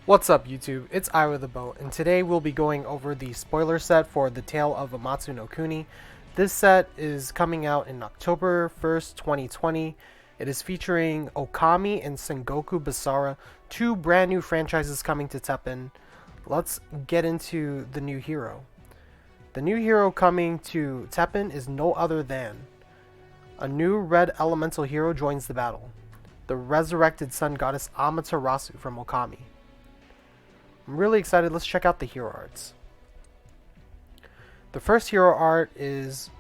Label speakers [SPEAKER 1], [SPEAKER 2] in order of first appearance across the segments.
[SPEAKER 1] What's up YouTube, it's Ira the Boat, and today we'll be going over the spoiler set for The Tale of Amatsu no Kuni. This set is coming out in October 1st, 2020. It is featuring Okami and Sengoku Basara, two brand new franchises coming to TEPPEN. Let's get into the new hero. The new hero coming to TEPPEN is no other than a new red elemental hero joins the battle, the resurrected sun goddess Amaterasu from Okami. I'm really excited. Let's check out the hero arts. The first hero art is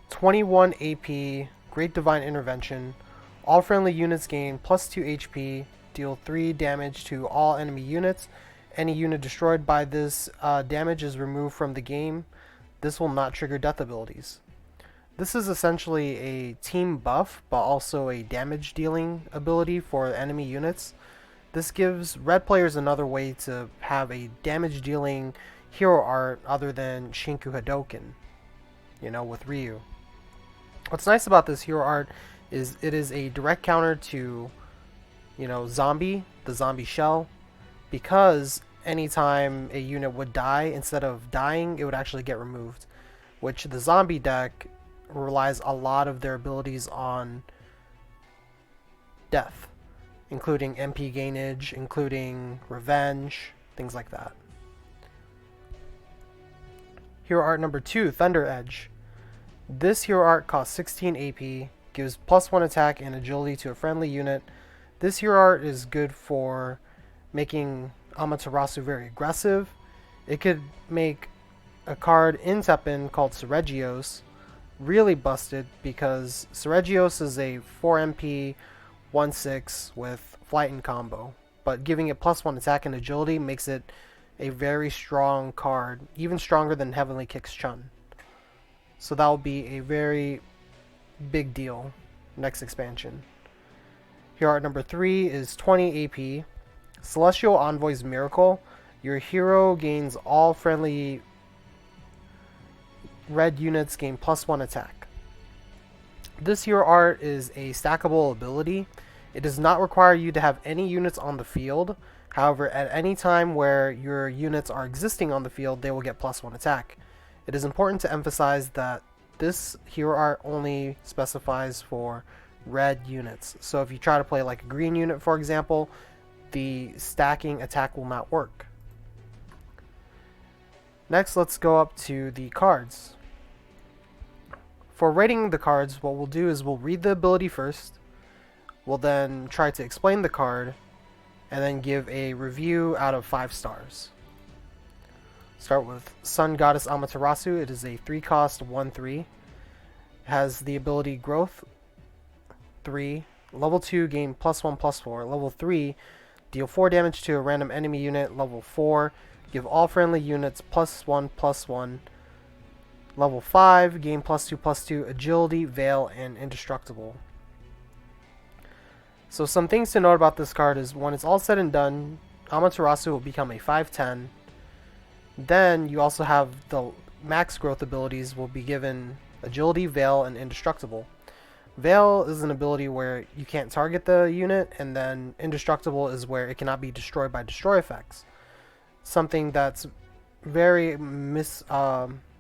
[SPEAKER 1] 21 AP, Great Divine Intervention. All friendly units gain plus 2 HP, deal 3 damage to all enemy units. Any unit destroyed by this damage is removed from the game. This will not trigger death abilities. This is essentially a team buff, but also a damage dealing ability for enemy units. This gives red players another way to have a damage dealing hero art other than Shinku Hadoken, with Ryu. What's nice about this hero art is it is a direct counter to, Zombie, the zombie shell, because anytime a unit would die, instead of dying, it would actually get removed, which the zombie deck relies a lot of their abilities on death, including MP gainage, including revenge, things like that. Hero art number 2, Thunder Edge. This hero art costs 16 AP, gives plus 1 attack and agility to a friendly unit. This hero art is good for making Amaterasu very aggressive. It could make a card in TEPPEN called Seregios really busted, because Seregios is a 4 MP 1/6 with flight and combo, but giving it plus 1 attack and agility makes it a very strong card, even stronger than Heavenly Kicks Chun. So that will be a very big deal next expansion. Hero art number 3 is 20 AP, Celestial Envoy's Miracle. Your hero gains all friendly red units gain plus 1 attack. This hero art is a stackable ability. It does not require you to have any units on the field. However, at any time where your units are existing on the field, they will get plus 1 attack. It is important to emphasize that this hero art only specifies for red units. So if you try to play like a green unit, for example, the stacking attack will not work. Next, let's go up to the cards. For rating the cards, what we'll do is we'll read the ability first. We'll then try to explain the card, and then give a review out of 5 stars. Start with Sun Goddess Amaterasu. It is a 3-cost 1/3. It has the ability Growth 3. Level 2, gain plus 1/+4. Level 3, deal 4 damage to a random enemy unit. Level 4, give all friendly units plus 1/+1. Level 5, gain plus 2/+2, agility, veil, and indestructible. So some things to note about this card is when it's all said and done, Amaterasu will become a 5/10. Then you also have the max growth abilities will be given agility, veil, and indestructible. Veil is an ability where you can't target the unit, and then indestructible is where it cannot be destroyed by destroy effects. Something that's very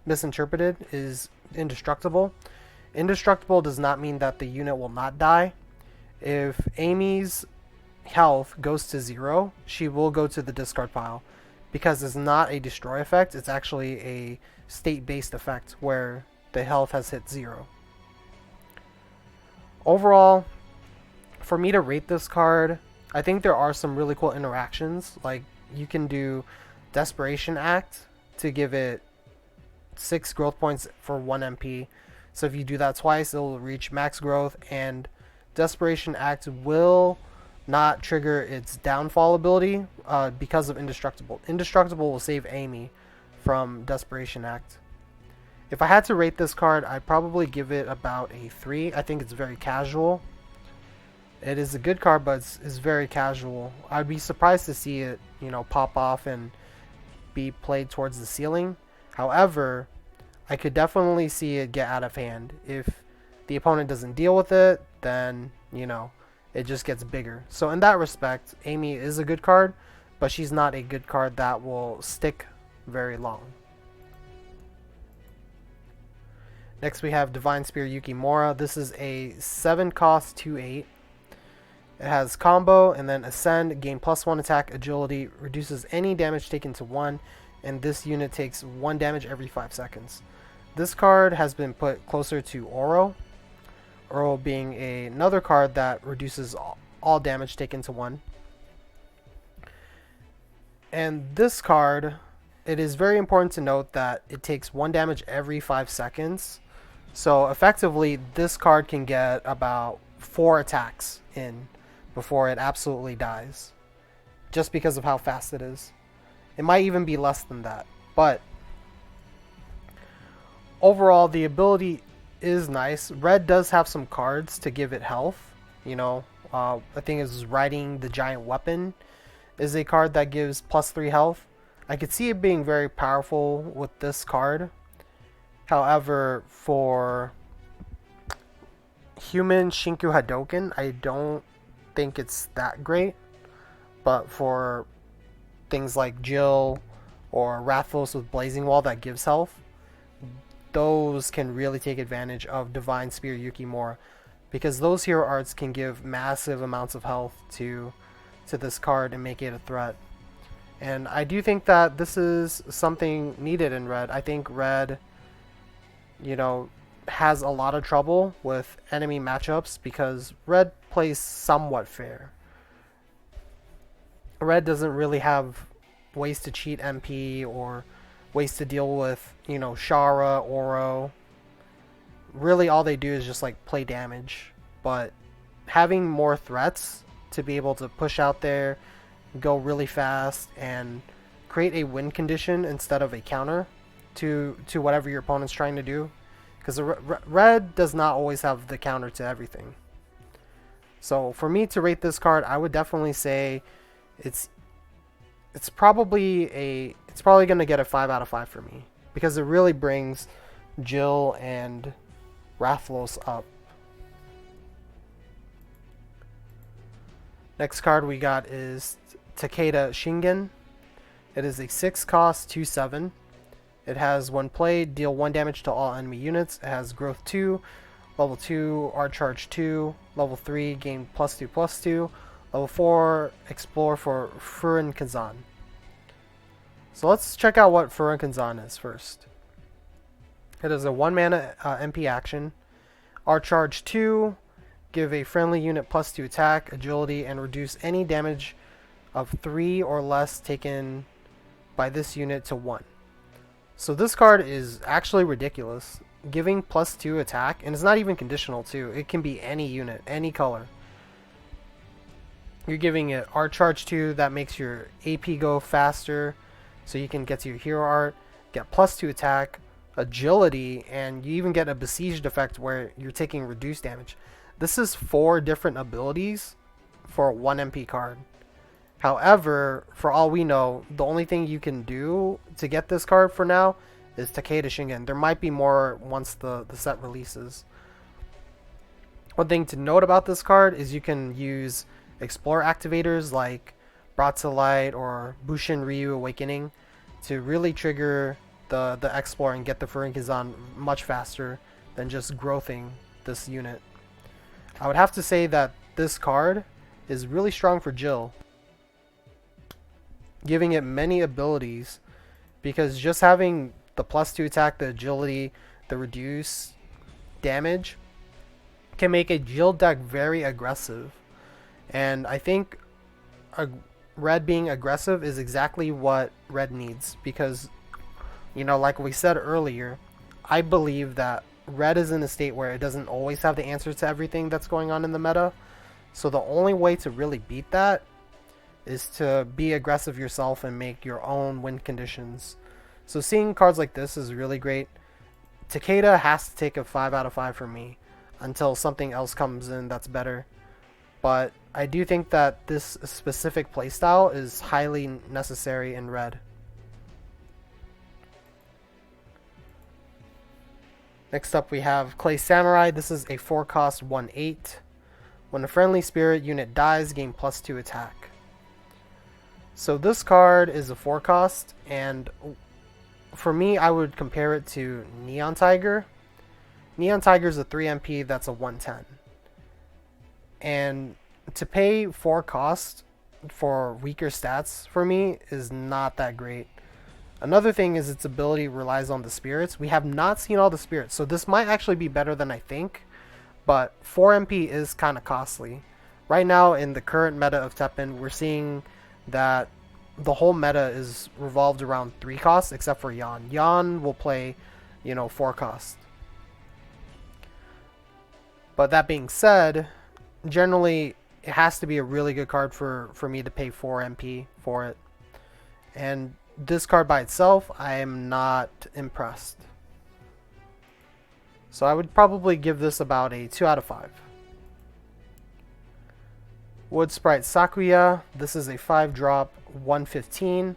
[SPEAKER 1] misinterpreted is indestructible. Indestructible does not mean that the unit will not die. If Amy's health goes to 0, she will go to the discard pile, because it's not a destroy effect, it's actually a state-based effect where the health has hit 0. Overall, for me to rate this card, I think there are some really cool interactions. Like, you can do Desperation Act to give it 6 growth points for 1 MP. So if you do that twice, it will reach max growth, and Desperation Act will not trigger its downfall ability because of Indestructible. Indestructible will save Amy from Desperation Act. If I had to rate this card, I'd probably give it about a 3. I think it's very casual. It is a good card, but it's very casual. I'd be surprised to see it, pop off and be played towards the ceiling. However, I could definitely see it get out of hand. If the opponent doesn't deal with it, then, it just gets bigger. So in that respect, Amy is a good card, but she's not a good card that will stick very long. Next we have Divine Spear Yukimura. This is a 7 cost 2/8. It has combo and then ascend, gain +1 attack, agility, reduces any damage taken to 1, and this unit takes 1 damage every 5 seconds. This card has been put closer to Oro. Oro being another card that reduces all damage taken to 1. And this card, it is very important to note that it takes 1 damage every 5 seconds. So effectively, this card can get about 4 attacks in before it absolutely dies, just because of how fast it is. It might even be less than that, but overall the ability is nice. Red does have some cards to give it health. You know, I think it's Riding the Giant Weapon is a card that gives +3 health. I could see it being very powerful with this card. However, for human Shinku Hadoken, I don't think it's that great. But for things like Jill or Rathalos with Blazing Wall that gives health, those can really take advantage of Divine Spear Yukimura, because those hero arts can give massive amounts of health to this card and make it a threat. And I do think that this is something needed in Red. I think Red, you know, has a lot of trouble with enemy matchups because Red plays somewhat fair. Red doesn't really have ways to cheat MP or ways to deal with, you know, Shara, Oro. Really all they do is just like play damage. But having more threats to be able to push out there, go really fast, and create a win condition instead of a counter to whatever your opponent's trying to do. Because Red does not always have the counter to everything. So for me to rate this card, I would definitely say it's probably going to get a 5 out of 5 for me, because it really brings Jill and Rathalos up. Next card we got is Takeda Shingen. It is a 6 cost 2/7. It has when played, deal 1 damage to all enemy units. It has growth 2, level 2, art charge 2, level 3, gain +2/+2, level 4, explore for Furin Kazan. So let's check out what Furin Kazan is first. It is a 1 mana MP action. Art charge 2, give a friendly unit +2 attack, agility, and reduce any damage of 3 or less taken by this unit to 1. So this card is actually ridiculous, giving +2 attack, and it's not even conditional too. It can be any unit, any color. You're giving it art charge 2 that makes your AP go faster, so you can get to your hero art, get +2 attack, agility, and you even get a besieged effect where you're taking reduced damage. This is 4 different abilities for 1 MP card. However, for all we know, the only thing you can do to get this card for now is Takeda Shingen. There might be more once the set releases. One thing to note about this card is you can use Explore activators like Brought to Light or Bushin Ryu Awakening to really trigger the Explore and get the Furin Kazan much faster than just growthing this unit. I would have to say that this card is really strong for Jill, giving it many abilities, because just having the +2 attack, the agility, the reduce damage can make a Jill deck very aggressive. And I think Red being aggressive is exactly what Red needs, because, you know, like we said earlier, I believe that Red is in a state where it doesn't always have the answer to everything that's going on in the meta. So the only way to really beat that is to be aggressive yourself and make your own win conditions. So seeing cards like this is really great. Takeda has to take a 5 out of 5 for me until something else comes in that's better. But I do think that this specific playstyle is highly necessary in Red. Next up we have Clay Samurai. This is a 4 cost 1/8. When a friendly spirit unit dies, gain +2 attack. So this card is a 4 cost, and for me, I would compare it to Neon Tiger. Neon Tiger is a 3 MP that's a 110. And to pay 4 cost for weaker stats for me is not that great. Another thing is its ability relies on the spirits. We have not seen all the spirits, so this might actually be better than I think, but 4 MP is kind of costly. Right now, in the current meta of TEPPEN, we're seeing that the whole meta is revolved around 3 costs, except for Yan. Yan will play, 4 cost. But that being said, generally, it has to be a really good card for me to pay 4 MP for it. And this card by itself, I am not impressed. So I would probably give this about a 2 out of 5. Wood Sprite Sakuya. This is a 5-drop, 115.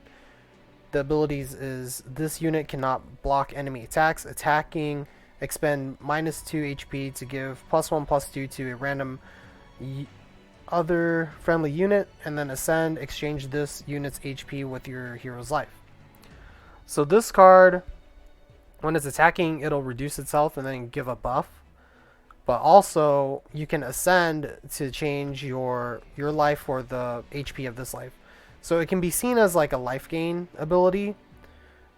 [SPEAKER 1] The abilities is this unit cannot block enemy attacks. Attacking, expend -2 HP to give +1/+2 to a random other friendly unit, and then ascend, exchange this unit's HP with your hero's life. So this card, when it's attacking, it'll reduce itself and then give a buff. But also, you can ascend to change your life or the HP of this life. So it can be seen as like a life gain ability.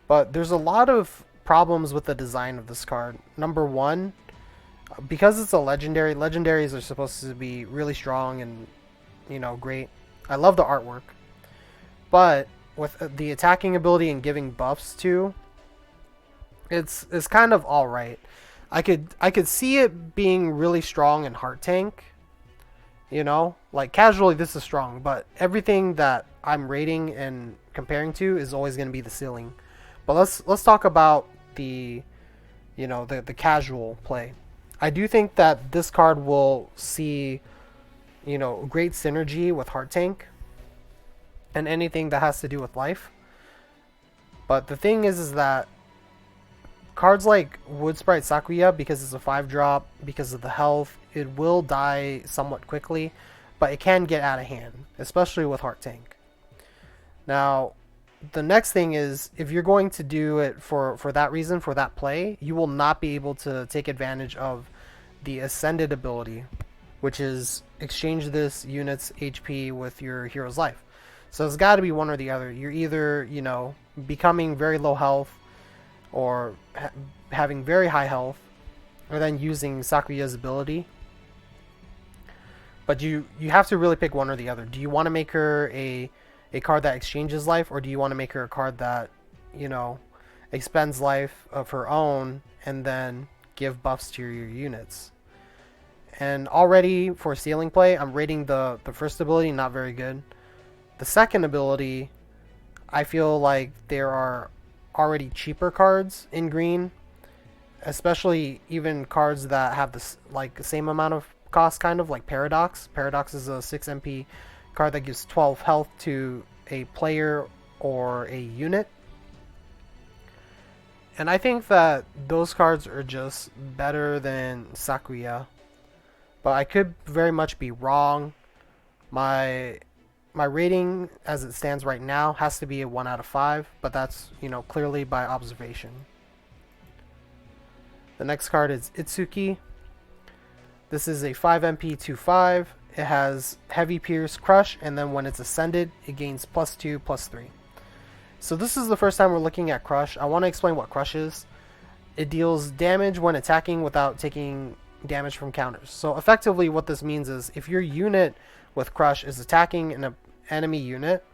[SPEAKER 1] But there's a lot of problems with the design of this card. Number one, because it's a legendary, legendaries are supposed to be really strong and, great. I love the artwork. But with the attacking ability and giving buffs too, it's kind of alright. I could see it being really strong in Heart Tank. Like casually this is strong, but everything that I'm rating and comparing to is always going to be the ceiling. But let's talk about the casual play. I do think that this card will see great synergy with Heart Tank and anything that has to do with life. But the thing is that cards like Wood Sprite Sakuya, because it's a 5-drop, because of the health, it will die somewhat quickly, but it can get out of hand, especially with Heart Tank. Now, the next thing is, if you're going to do it for that reason, for that play, you will not be able to take advantage of the Ascended ability, which is exchange this unit's HP with your hero's life. So it's got to be one or the other. You're either, becoming very low health or having very high health, or then using Sakuya's ability. But you have to really pick one or the other. Do you want to make her a card that exchanges life, or do you want to make her a card that, expends life of her own and then give buffs to your units? And already for ceiling play, I'm rating the first ability not very good. The second ability, I feel like there are already cheaper cards in green, especially even cards that have this like the same amount of cost, kind of like Paradox. Paradox is a 6 MP card that gives 12 health to a player or a unit. And I think that those cards are just better than Sakuya. But I could very much be wrong. My rating as it stands right now has to be a 1 out of 5, but that's, clearly by observation. The next card is Itsuki. This is a 5 MP 2/5. It has Heavy Pierce, Crush, and then when it's ascended, it gains +2/+3. So this is the first time we're looking at Crush. I want to explain what Crush is. It deals damage when attacking without taking damage from counters. So effectively what this means is if your unit with Crush is attacking an enemy unit,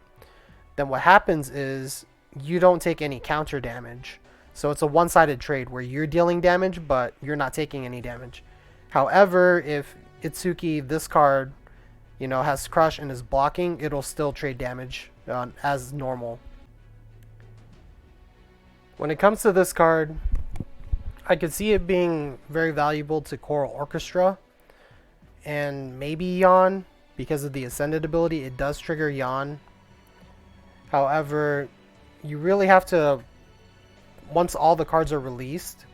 [SPEAKER 1] then what happens is you don't take any counter damage. So it's a one-sided trade where you're dealing damage, but you're not taking any damage. However, if Itsuki, this card, has Crush and is blocking, it'll still trade damage as normal. When it comes to this card, I could see it being very valuable to Choral Orchestra and maybe Yawn. Because of the Ascended ability, it does trigger Yawn. However, you really have to, once all the cards are released,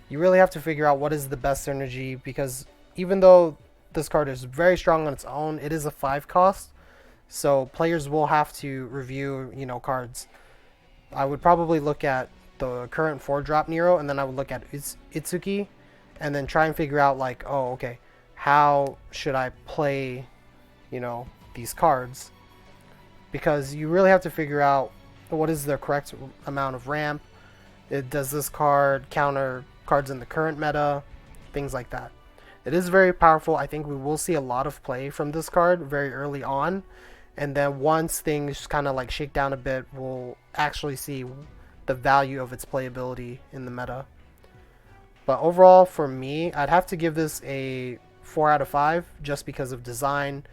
[SPEAKER 1] you really have to figure out what is the best synergy, because even though this card is very strong on its own, it is a 5 cost. So players will have to review, cards. I would probably look at the current 4-drop Nero, and then I would look at Itsuki, and then try and figure out, like, oh, okay, how should I play, these cards? Because you really have to figure out what is the correct amount of ramp. Does this card counter cards in the current meta? Things like that. It is very powerful. I think we will see a lot of play from this card very early on. And then once things kind of like shake down a bit, we'll actually see the value of its playability in the meta. But overall, for me, I'd have to give this a 4 out of 5 just because of design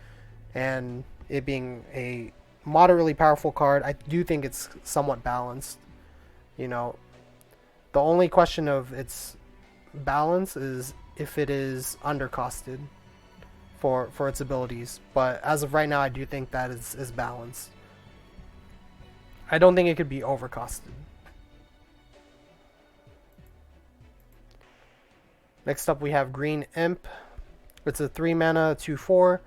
[SPEAKER 1] and it being a moderately powerful card. I do think it's somewhat balanced. The only question of its balance is if it is undercosted for its abilities. But as of right now, I do think that is balanced. I don't think it could be overcosted. Next up we have Green Imp. It's a 3 mana 2/4.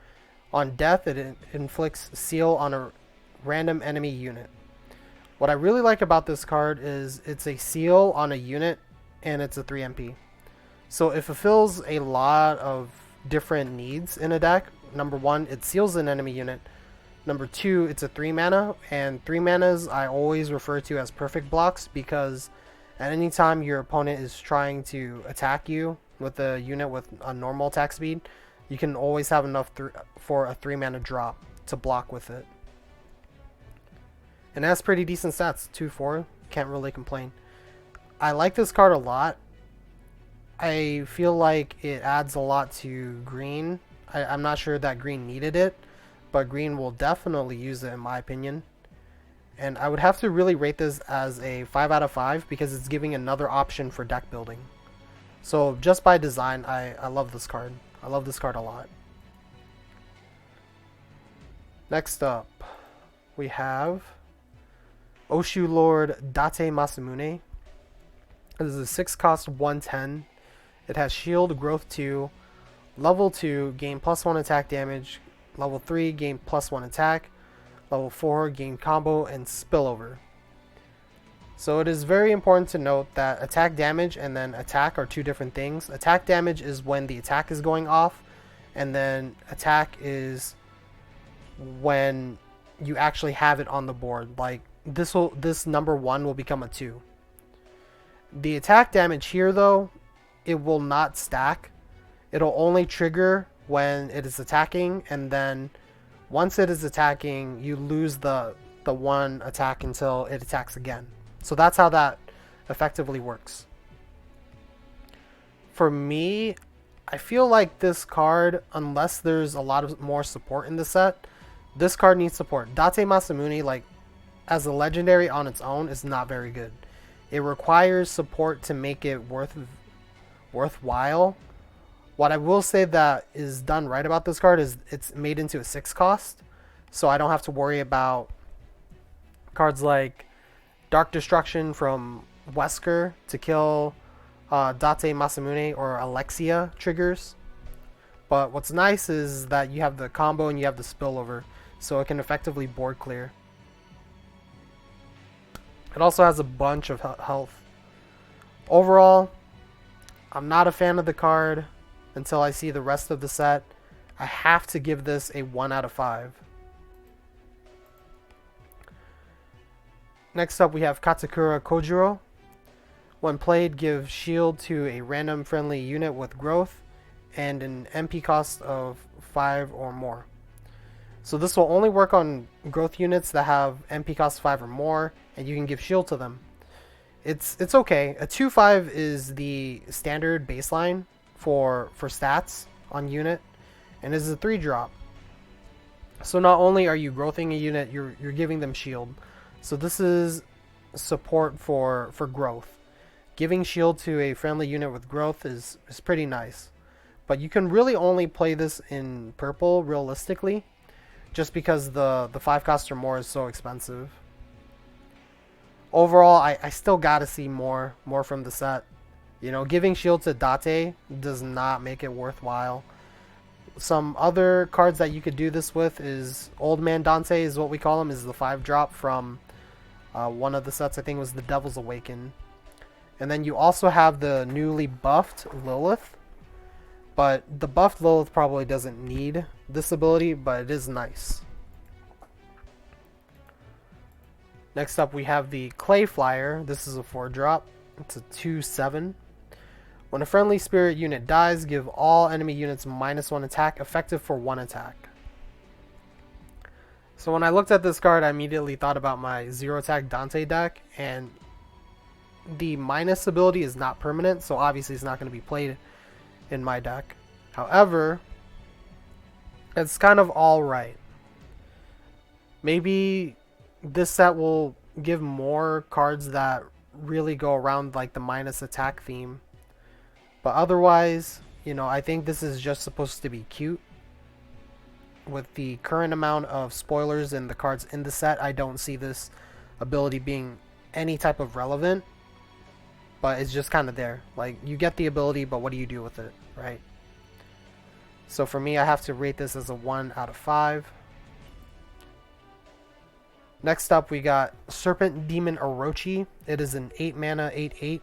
[SPEAKER 1] On death, it inflicts seal on a random enemy unit. What I really like about this card is it's a seal on a unit and it's a 3 MP. So it fulfills a lot of different needs in a deck. Number 1, it seals an enemy unit. Number 2, it's a 3 mana, and 3 manas I always refer to as perfect blocks because at any time your opponent is trying to attack you with a unit with a normal attack speed, you can always have enough for a 3 mana drop to block with it. And that's pretty decent stats, 2/4, can't really complain. I like this card a lot. I feel like it adds a lot to green. I'm not sure that green needed it, but green will definitely use it in my opinion. And I would have to really rate this as a 5 out of 5 because it's giving another option for deck building. So just by design, I love this card. I love this card a lot. Next up, we have Oshu Lord Date Masamune. This is a 6-cost 1/10. It has shield, growth 2, level 2, gain +1 attack damage, level 3, gain +1 attack, level 4, gain combo, and spillover. So it is very important to note that attack damage and then attack are two different things. Attack damage is when the attack is going off, and then attack is when you actually have it on the board. Like this number 1 will become a 2. The attack damage here though, it will not stack. It'll only trigger when it is attacking, and then once it is attacking, you lose the 1 attack until it attacks again. So that's how that effectively works. For me, I feel like this card, unless there's a lot of more support in the set, this card needs support. Date Masamune, like as a legendary on its own, is not very good. It requires support to make it worthwhile. What I will say that is done right about this card is it's made into a 6-cost, so I don't have to worry about cards like Dark Destruction from Wesker to kill Date Masamune or Alexia triggers. But what's nice is that you have the combo and you have the spillover, so it can effectively board clear. It also has a bunch of health. Overall, I'm not a fan of the card until I see the rest of the set. I have to give this a 1 out of 5. Next up we have Katakura Kojiro. When played, give shield to a random friendly unit with growth and an MP cost of 5 or more. So this will only work on growth units that have MP cost 5 or more, and you can give shield to them. It's okay. A 2/5 is the standard baseline for stats on unit, and this is a 3-drop. So not only are you growthing a unit, you're giving them shield. So this is support for growth. Giving shield to a friendly unit with growth is pretty nice. But you can really only play this in purple realistically, just because the 5-cost or more is so expensive. Overall, I still gotta see more from the set. Giving shield to Date does not make it worthwhile. some other cards that you could do this with is Old Man Dante is what we call him, is the 5-drop from one of the sets. I think it was the Devil's Awaken. And then you also have the newly buffed Lilith. But the buffed Lilith probably doesn't need this ability, but it is nice. Next up we have the Clay Flyer. This is a 4-drop. It's a 2/7. When a friendly spirit unit dies, give all enemy units -1 attack, effective for 1 attack. So when I looked at this card, I immediately thought about my 0-attack Dante deck, and the minus ability is not permanent, so obviously it's not going to be played in my deck. However, it's kind of alright. Maybe this set will give more cards that really go around like the minus attack theme. But otherwise, you know, I think this is just supposed to be cute. With the current amount of spoilers and the cards in the set, I don't see this ability being any type of relevant. But it's just kind of there. Like, you get the ability, but what do you do with it, right? So for me, I have to rate this as a 1 out of 5. Next up, we got Serpent Demon Orochi. It is an 8 mana, 8/8.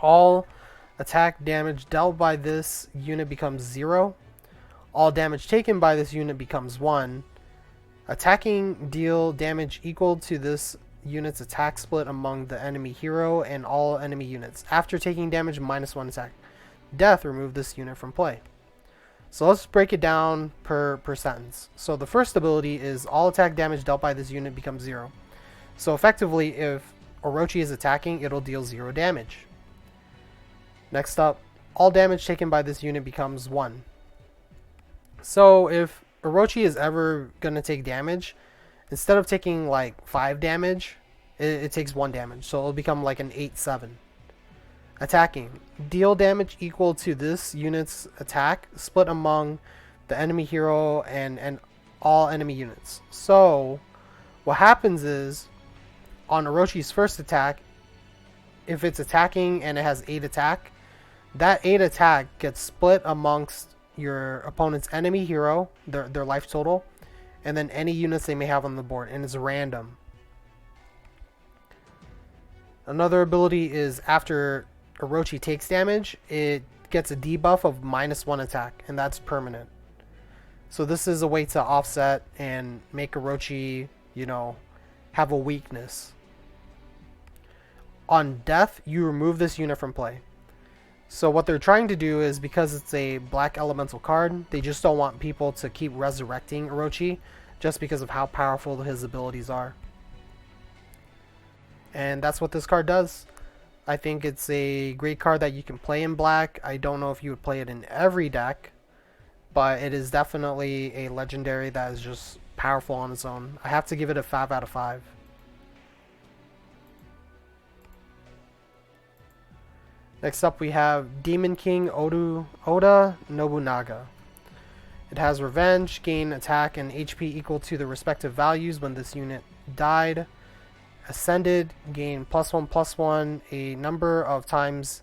[SPEAKER 1] All attack damage dealt by this unit becomes 0. All damage taken by this unit becomes 1. Attacking deal damage equal to this unit's attack split among the enemy hero and all enemy units. After taking damage, -1 attack. Death, remove this unit from play. So let's break it down per sentence. So the first ability is all attack damage dealt by this unit becomes 0. So effectively, if Orochi is attacking, it'll deal 0 damage. Next up, all damage taken by this unit becomes 1. So if Orochi is ever going to take damage, instead of taking like 5 damage, it takes 1 damage. So it'll become like an 8/7. Attacking. Deal damage equal to this unit's attack, split among the enemy hero and all enemy units. So what happens is, on Orochi's first attack, if it's attacking and it has 8 attack, that 8 attack gets split amongst your opponent's enemy hero, their life total, and then any units they may have on the board, and it's random. Another ability is after Orochi takes damage, it gets a debuff of -1 attack, and that's permanent. So this is a way to offset and make Orochi, you know, have a weakness. On death, you remove this unit from play. So what they're trying to do is, because it's a black elemental card, they just don't want people to keep resurrecting Orochi just because of how powerful his abilities are. And that's what this card does. I think it's a great card that you can play in black. I don't know if you would play it in every deck, but it is definitely a legendary that is just powerful on its own. I have to give it a 5 out of 5. Next up we have Demon King Oda Nobunaga. It has Revenge, gain attack and HP equal to the respective values when this unit died. Ascended, gain +1/+1 a number of times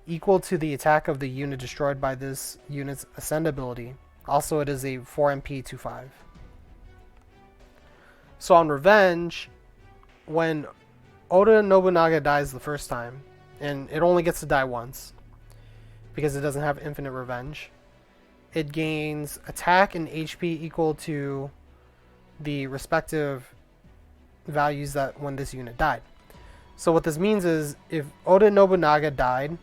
[SPEAKER 1] equal to the attack of the unit destroyed by this unit's Ascend ability. Also, it is a 4 MP 2/5. So on Revenge, when Oda Nobunaga dies the first time, and it only gets to die once because it doesn't have infinite revenge, it gains attack and HP equal to the respective values that when this unit died. So what this means is, if Oda Nobunaga died,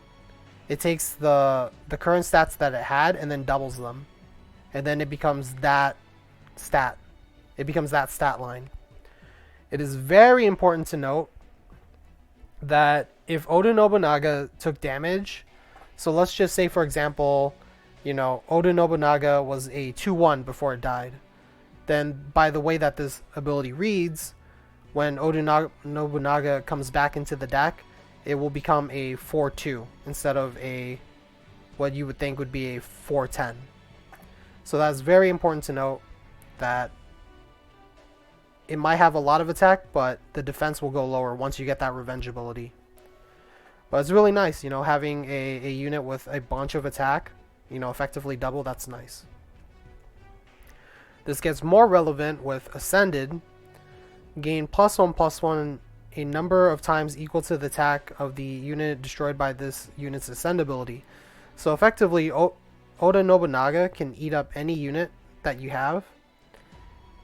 [SPEAKER 1] it takes the current stats that it had and then doubles them, and then it becomes that stat. It becomes that stat line. It is very important to note that if Oda Nobunaga took damage, so let's just say, for example, you know, Oda Nobunaga was a 2/1 before it died, then by the way that this ability reads, when Oda Nobunaga comes back into the deck, it will become a 4/2 instead of a what you would think would be a 4/10. So that's very important to note, that it might have a lot of attack, but the defense will go lower once you get that revenge ability. But it's really nice, you know, having a unit with a bunch of attack effectively double. That's nice. This gets more relevant with Ascended. Gain +1/+1 a number of times equal to the attack of the unit destroyed by this unit's Ascend ability. So effectively, Oda Nobunaga can eat up any unit that you have,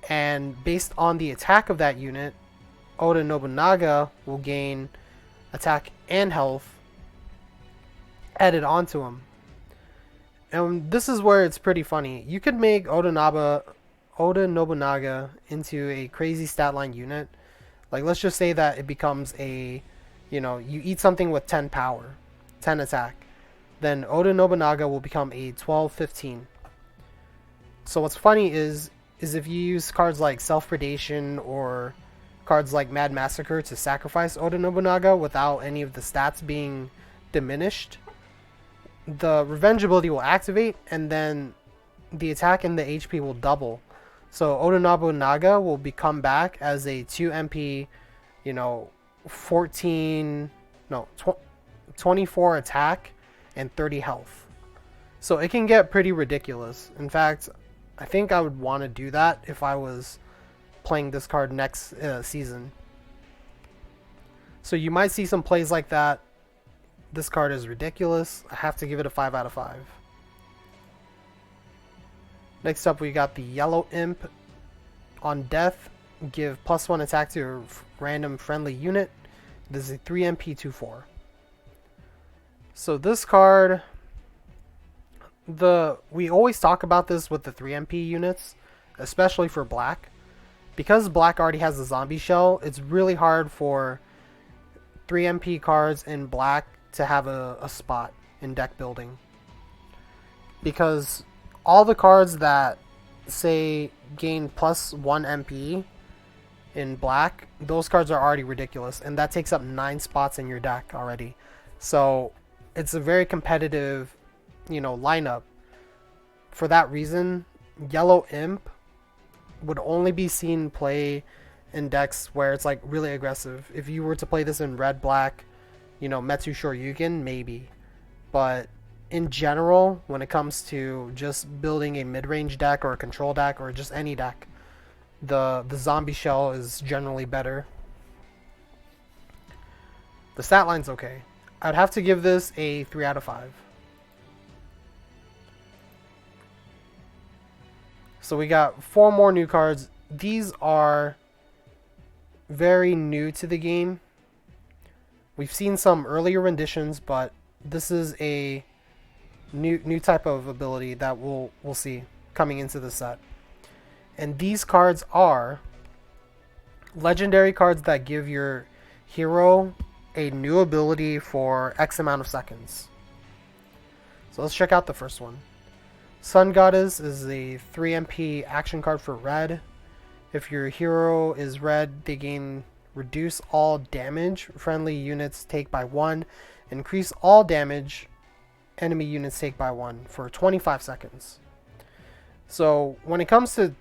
[SPEAKER 1] and based on the attack of that unit, Oda Nobunaga will gain attack and health added onto him. And this is where it's pretty funny. You could make Oda Nobunaga into a crazy stat line unit. Like, let's just say that it becomes you eat something with 10 power, 10 attack. Then Oda Nobunaga will become a 12/15. So what's funny is if you use cards like Self-Predation or cards like Mad Massacre to sacrifice Oda Nobunaga without any of the stats being diminished, the Revenge ability will activate, and then the attack and the HP will double. So Oda Nobunaga will become back as a 2 MP, 24 attack and 30 health. So it can get pretty ridiculous. In fact, I think I would want to do that if I was playing this card next season. So you might see some plays like that. This card is ridiculous. I have to give it a 5 out of 5. Next up, we got the Yellow Imp. On death, give +1 attack to a random friendly unit. This is a 3 MP 2/4. So this card, we always talk about this with the 3 MP units, especially for black. Because black already has the zombie shell, it's really hard for 3 MP cards in black to have a spot in deck building. Because all the cards that say gain +1 MP in black, those cards are already ridiculous, and that takes up 9 spots in your deck already. So it's a very competitive, lineup. For that reason, Yellow Imp would only be seen play in decks where it's like really aggressive. If you were to play this in red black, Metsu Shoryuken, maybe. But in general, when it comes to just building a mid-range deck or a control deck or just any deck, the zombie shell is generally better. The stat line's okay. I'd have to give this a 3 out of 5. So we got 4 more new cards. These are very new to the game. We've seen some earlier renditions, but this is a new type of ability that we'll see coming into the set. And these cards are legendary cards that give your hero a new ability for X amount of seconds. So let's check out the first one. Sun Goddess is a 3 MP action card for red. If your hero is red, they gain reduce all damage friendly units take by 1, increase all damage enemy units take by 1 for 25 seconds. So when it comes to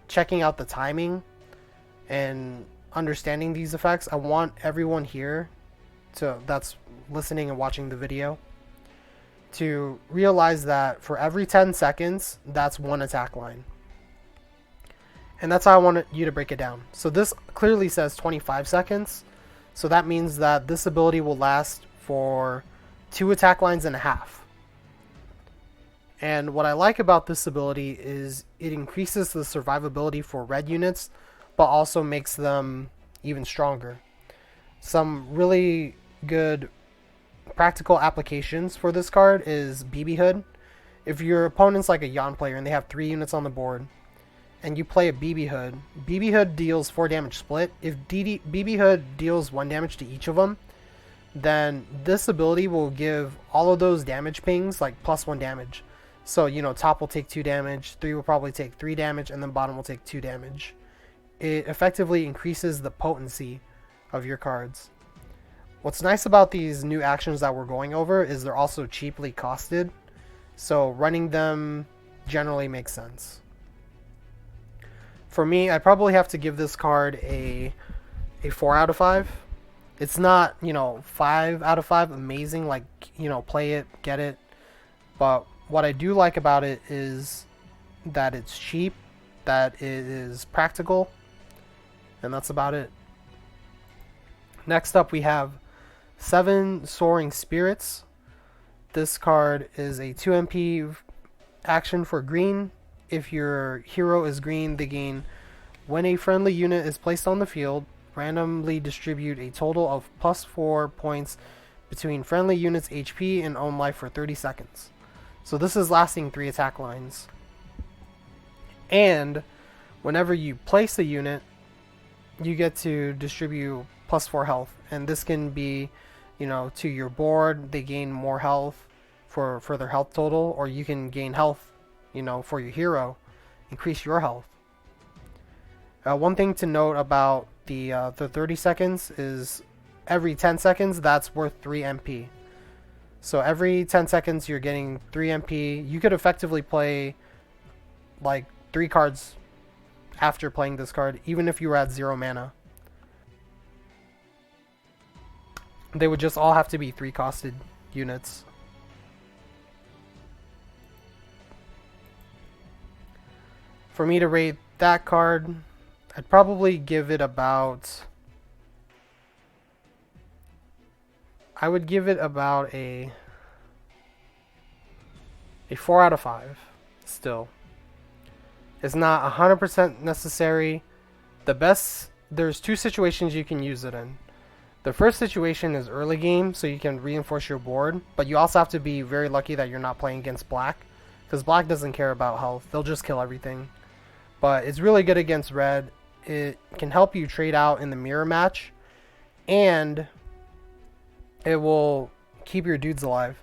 [SPEAKER 1] checking out the timing and understanding these effects, I want everyone here that's listening and watching the video to realize that for every 10 seconds, that's 1 attack line. And that's how I want you to break it down. So this clearly says 25 seconds. So that means that this ability will last for 2 attack lines and a half. And what I like about this ability is it increases the survivability for red units, but also makes them even stronger. Some really good practical applications for this card is BB Hood. If your opponent's like a Yon player and they have 3 units on the board, and you play a BB Hood deals 4 damage split. If BB Hood deals 1 damage to each of them, then this ability will give all of those damage pings like +1 damage. So, top will take 2 damage, 3 will probably take 3 damage, and then bottom will take 2 damage. It effectively increases the potency of your cards. What's nice about these new actions that we're going over is they're also cheaply costed, so running them generally makes sense. For me, I probably have to give this card a 4 out of 5. It's not, 5 out of 5 amazing, like, play it, get it. But what I do like about it is that it's cheap, that it is practical, and that's about it. Next up we have 7 Soaring Spirits. This card is a 2 MP action for green. If your hero is green, they gain, when a friendly unit is placed on the field, randomly distribute a total of +4 points between friendly units' HP and own life for 30 seconds. So this is lasting 3 attack lines. And whenever you place a unit, you get to distribute +4 health. And this can be, to your board, they gain more health for their health total, or you can gain health, for your hero, increase your health. One thing to note about the 30 seconds is every 10 seconds, that's worth 3 MP. So every 10 seconds, you're getting 3 MP. You could effectively play like 3 cards after playing this card, even if you were at 0 mana. They would just all have to be 3-costed units. For me to rate that card, I'd probably give it about... I would give it about a 4 out of 5 still. It's not 100% necessary. There's 2 situations you can use it in. The first situation is early game, so you can reinforce your board, but you also have to be very lucky that you're not playing against black, because black doesn't care about health. They'll just kill everything. But it's really good against red. It can help you trade out in the mirror match, and it will keep your dudes alive.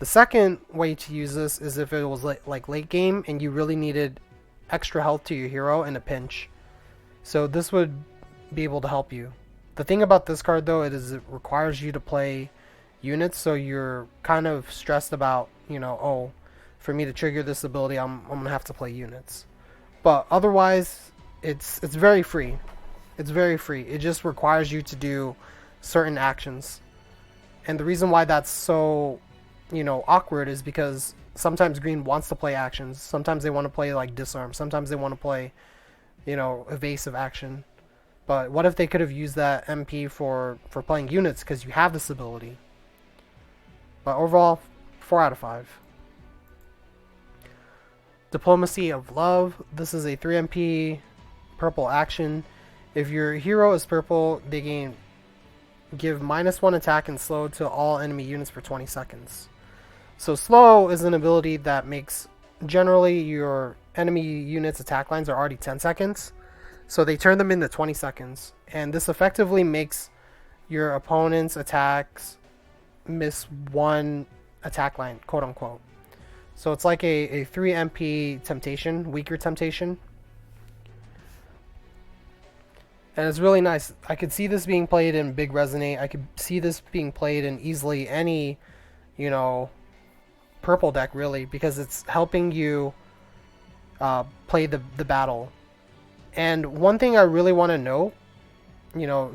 [SPEAKER 1] The second way to use this is if it was like late game and you really needed extra health to your hero in a pinch. So this would be able to help you. The thing about this card though, it requires you to play units, so you're kind of stressed about, oh, for me to trigger this ability, I'm gonna have to play units. But otherwise, it's very free. It's very free. It just requires you to do certain actions. And the reason why that's so, awkward is because sometimes green wants to play actions. Sometimes they want to play like disarm. Sometimes they want to play, evasive action. But what if they could have used that MP for playing units, because you have this ability? But overall, 4 out of 5. Diplomacy of Love. This is a 3 MP purple action. If your hero is purple, they give -1 attack and slow to all enemy units for 20 seconds. So slow is an ability that makes, generally your enemy units' attack lines are already 10 seconds. So they turn them into 20 seconds. And this effectively makes your opponent's attacks miss 1 attack line, quote unquote. So it's like a 3 MP temptation, weaker temptation. And it's really nice. I could see this being played in Big Resonate. I could see this being played in easily any, purple deck, really, because it's helping you play the battle. And one thing I really want to know,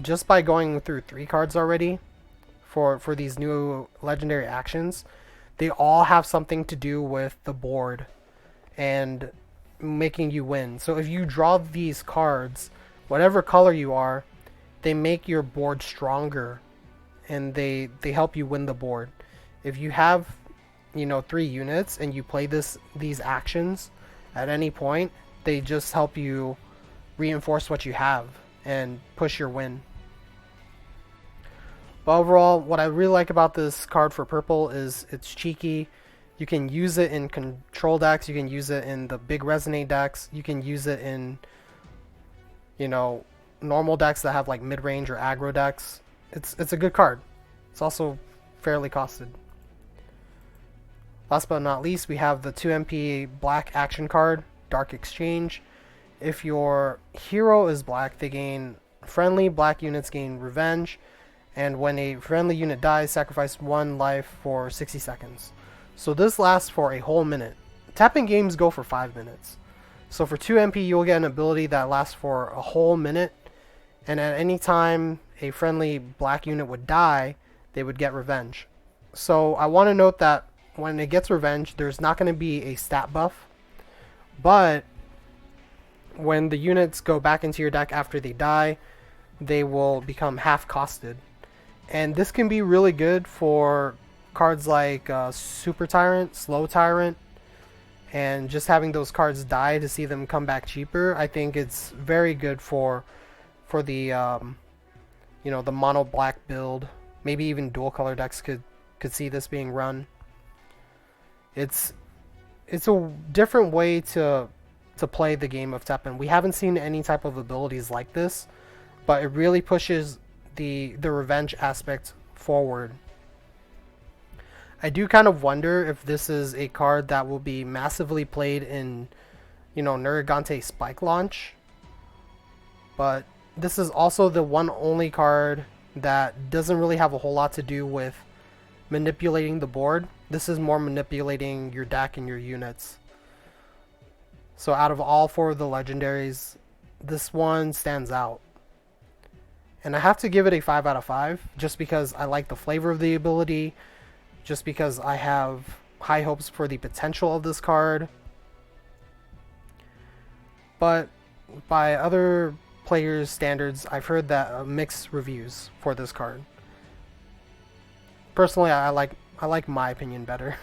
[SPEAKER 1] just by going through 3 cards already for these new legendary actions, they all have something to do with the board and making you win. So if you draw these cards, whatever color you are, they make your board stronger, and they help you win the board. If you have, 3 units and you play these actions at any point, they just help you reinforce what you have and push your win. But overall, what I really like about this card for purple is it's cheeky. You can use it in control decks, you can use it in the Big Resonate decks, you can use it in normal decks that have like mid-range or aggro decks. It's a good card. It's also fairly costed. Last but not least, we have the 2 MP black action card, Dark Exchange. If your hero is black, they gain friendly black units gain revenge, and when a friendly unit dies, sacrifice 1 life for 60 seconds. So this lasts for a whole minute. TEPPEN games go for 5 minutes. So for 2 MP, you'll get an ability that lasts for a whole minute, and at any time a friendly black unit would die, they would get revenge. So I want to note that when it gets revenge, there's not going to be a stat buff, but when the units go back into your deck after they die, they will become half costed. And this can be really good for cards like Super Tyrant, Slow Tyrant, and just having those cards die to see them come back cheaper. I think it's very good for the the mono black build. Maybe even dual color decks could see this being run. It's a different way to play the game of Teppen. We haven't seen any type of abilities like this, but it really pushes the revenge aspect forward. I do kind of wonder if this is a card that will be massively played in, Nergigante Spike launch. But this is also the one only card that doesn't really have a whole lot to do with manipulating the board. This is more manipulating your deck and your units. So out of all four of the legendaries, this one stands out. And I have to give it a 5 out of 5, just because I like the flavor of the ability, just because I have high hopes for the potential of this card. But by other players' standards, I've heard that mixed reviews for this card. Personally, I like my opinion better.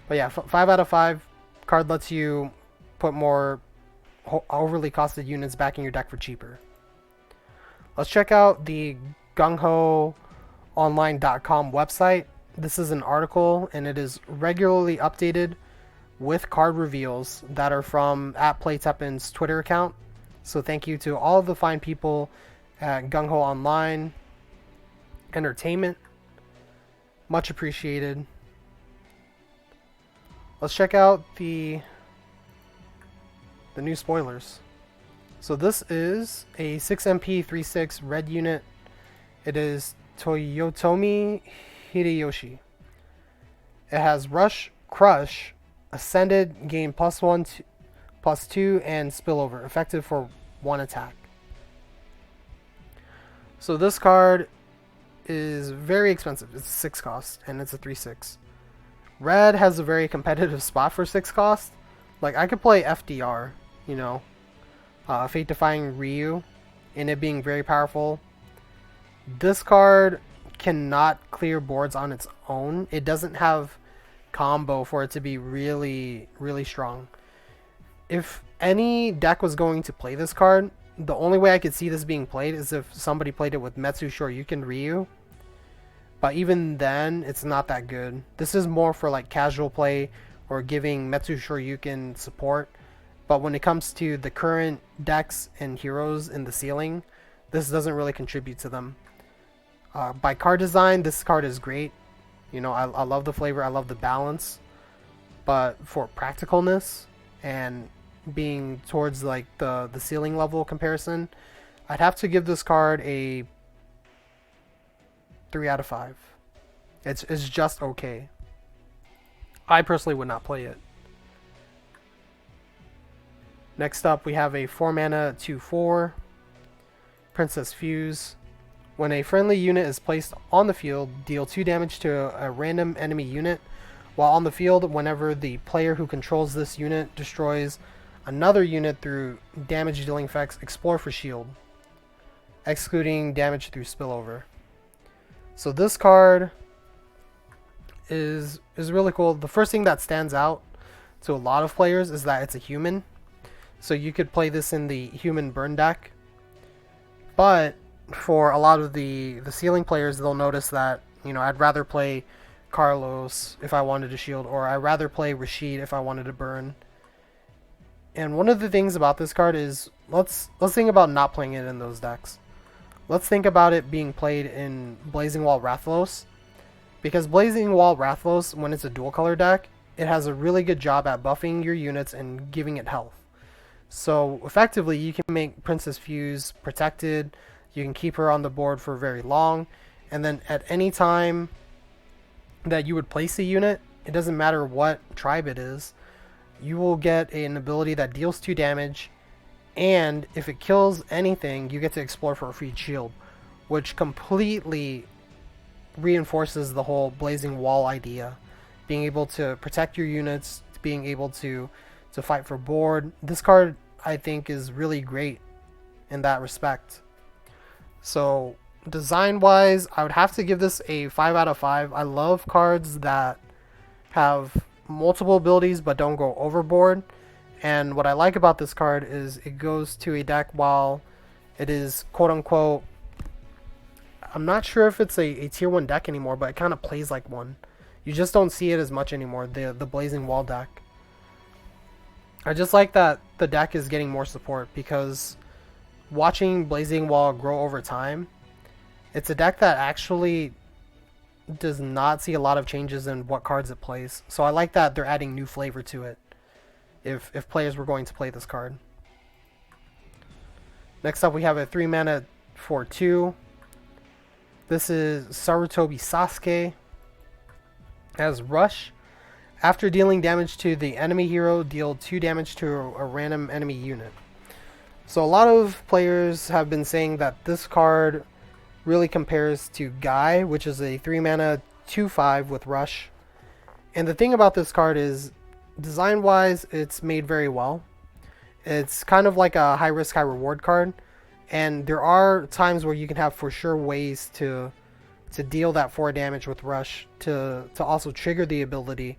[SPEAKER 1] But yeah, 5 out of 5. Card lets you put more overly costed units back in your deck for cheaper. Let's check out the gunghoonline.com website. This is an article, and it is regularly updated with card reveals that are from @PlayTeppen's Twitter account. So thank you to all of the fine people at Gung Ho Online Entertainment. Much appreciated. Let's check out the new spoilers. So this is a 6MP36 red unit. It is Toyotomi Hideyoshi. It has Rush, Crush, Ascended, gain +1, +2, and Spillover, effective for 1 attack. So this card is very expensive. It's 6 cost, and it's a 3/6. Red has a very competitive spot for 6 cost. Like, I could play FDR, Fate Defying Ryu, and it being very powerful. This card cannot clear boards on its own. It doesn't have combo for it to be really, really strong. If any deck was going to play this card, the only way I could see this being played is if somebody played it with Metsu Shoryuken Ryu. But even then, it's not that good. This is more for like casual play or giving Metsu Shoryuken support. But when it comes to the current decks and heroes in the ceiling, this doesn't really contribute to them. By card design, this card is great. I love the flavor, I love the balance. But for practicalness and being towards like the ceiling level comparison, I'd have to give this card a 3 out of 5. It's just okay. I personally would not play it. Next up, we have a 4-mana 2/4 Princess Fuse. When a friendly unit is placed on the field, deal 2 damage to a random enemy unit. While on the field, whenever the player who controls this unit destroys another unit through damage dealing effects, explore for shield, excluding damage through spillover. So this card is really cool. The first thing that stands out to a lot of players is that it's a human. So you could play this in the human burn deck. But for a lot of the ceiling players, they'll notice that, I'd rather play Carlos if I wanted to shield, or I'd rather play Rashid if I wanted to burn. And one of the things about this card is, let's think about not playing it in those decks. Let's think about it being played in Blazing Wall Rathalos. Because Blazing Wall Rathalos, when it's a dual color deck, it has a really good job at buffing your units and giving it health. So effectively, you can make Princess Fuse protected, you can keep her on the board for very long, and then at any time that you would place a unit, it doesn't matter what tribe it is, you will get an ability that deals 2 damage, and if it kills anything, you get to explore for a free shield, which completely reinforces the whole Blazing Wall idea. being able to protect your units, being able to fight for board. This card, I think, is really great in that respect. So design wise, I would have to give this a 5 out of 5. I love cards that have multiple abilities but don't go overboard. And what I like about this card is it goes to a deck while it is quote unquote, I'm not sure if it's a tier 1 deck anymore, but it kind of plays like one. You just don't see it as much anymore, the Blazing Wall deck. I just like that the deck is getting more support, because watching Blazing Wall grow over time, it's a deck that actually does not see a lot of changes in what cards it plays. So I like that they're adding new flavor to it if players were going to play this card. Next up we have a 3 mana for 2. This is Sarutobi Sasuke. As Rush. After dealing damage to the enemy hero, deal 2 damage to a random enemy unit. So a lot of players have been saying that this card really compares to Guy, which is a 3 mana 2/5 with Rush. And the thing about this card is, design wise, it's made very well. It's kind of like a high risk, high reward card. And there are times where you can have for sure ways to deal that 4 damage with Rush to also trigger the ability.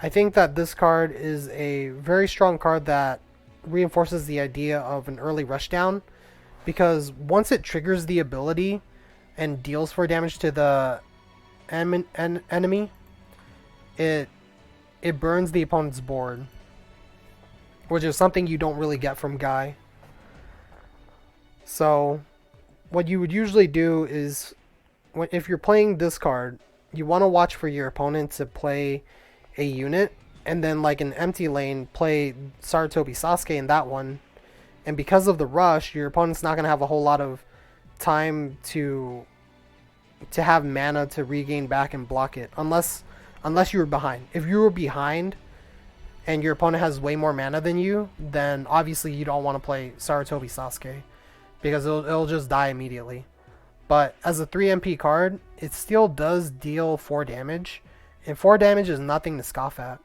[SPEAKER 1] I think that this card is a very strong card that reinforces the idea of an early rush down, because once it triggers the ability and deals 4 damage to the enemy, it burns the opponent's board, which is something you don't really get from Guy. So what you would usually do is, if you're playing this card, you want to watch for your opponent to play a unit, and then like an empty lane, play Sarutobi Sasuke in that one. And because of the rush, your opponent's not going to have a whole lot of time to have mana to regain back and block it, unless you were behind. If you were behind and your opponent has way more mana than you, then obviously you don't want to play Sarutobi Sasuke, because it'll just die immediately. But as a 3 MP card, it still does deal 4 damage. And 4 damage is nothing to scoff at.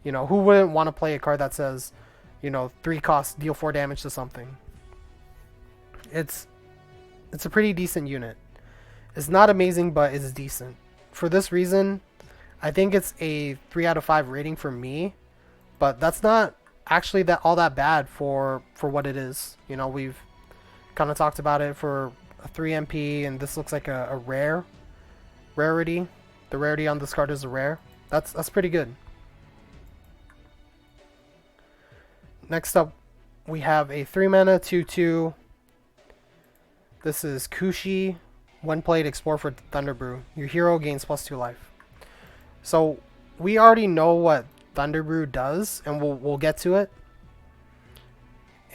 [SPEAKER 1] You know, who wouldn't want to play a card that says, 3 costs, deal 4 damage to something? It's a pretty decent unit. It's not amazing, but it's decent. For this reason, I think it's a 3 out of 5 rating for me. But that's not actually all that bad for what it is. We've kind of talked about it for a 3 MP, and this looks like a rarity. The rarity on this card is a rare. That's pretty good. Next up, we have a 3 mana 2/2. This is Kushi. When played, explore for Thunder Brew. Your hero gains +2 life. So we already know what Thunder Brew does, and we'll get to it.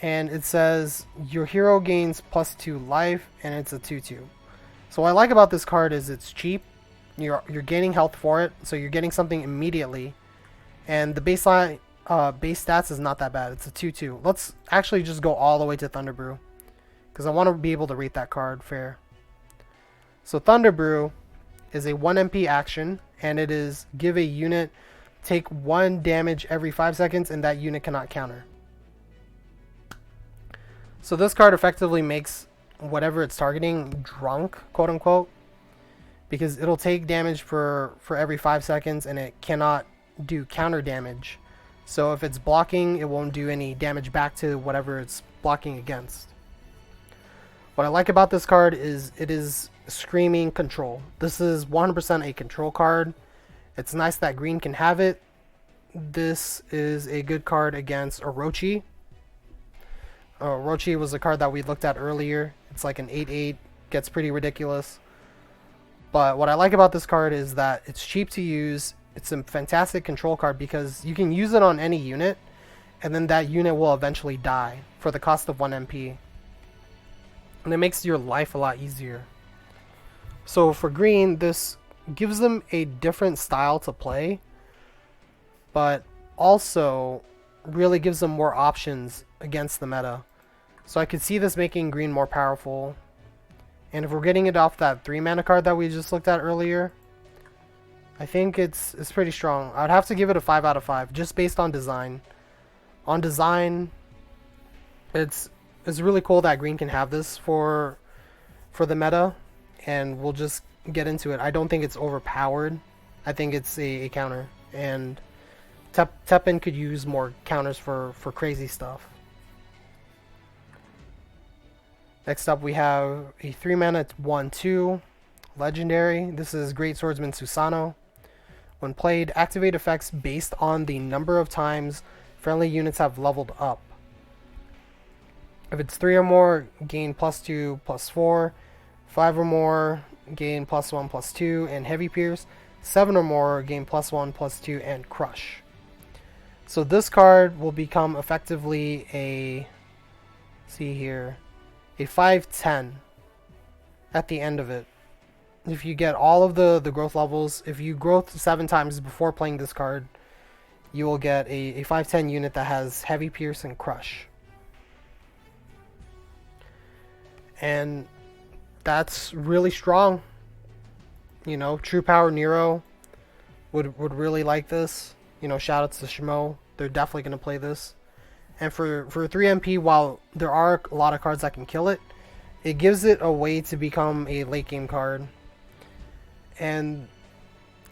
[SPEAKER 1] And it says your hero gains +2 life, and it's a 2/2. So what I like about this card is it's cheap. You're gaining health for it, so you're getting something immediately. And the baseline base stats is not that bad. It's a 2/2. Let's actually just go all the way to Thunder Brew, because I want to be able to rate that card fair. So Thunder Brew is a 1 MP action, and it is give a unit take 1 damage every 5 seconds, and that unit cannot counter. So this card effectively makes whatever it's targeting drunk, quote unquote, because it'll take damage for every 5 seconds, and it cannot do counter damage. So if it's blocking, it won't do any damage back to whatever it's blocking against. What I like about this card is it is screaming control. This is 100% a control card. It's nice that green can have it. This is a good card against Orochi. Orochi was a card that we looked at earlier. It's like an 8/8, gets pretty ridiculous. But what I like about this card is that it's cheap to use. It's a fantastic control card because you can use it on any unit, and then that unit will eventually die for the cost of 1 MP. And it makes your life a lot easier. So for green, this gives them a different style to play, but also really gives them more options against the meta. So I could see this making green more powerful. And if we're getting it off that 3 mana card that we just looked at earlier, I think it's pretty strong. I'd have to give it a 5 out of 5 just based on design. On design, it's really cool that green can have this for the meta, and we'll just get into it. I don't think it's overpowered. I think it's a counter, and Teppen could use more counters for crazy stuff. Next up, we have a 3-mana 1/2 legendary. This is Great Swordsman Susano. When played, activate effects based on the number of times friendly units have leveled up. If it's 3 or more, gain +2/+4. 5 or more, gain +1/+2 and heavy pierce. 7 or more, gain +1/+2 and crush. So this card will become effectively a, see here, a 5/10 at the end of it. If you get all of the growth levels, if you growth 7 times before playing this card, you will get a 5/10 unit that has heavy pierce and crush. And that's really strong. You know, True Power Nero would really like this. You know, shout outs to Shimo. They're definitely going to play this. And for 3 MP, while there are a lot of cards that can kill it, it gives it a way to become a late game card. And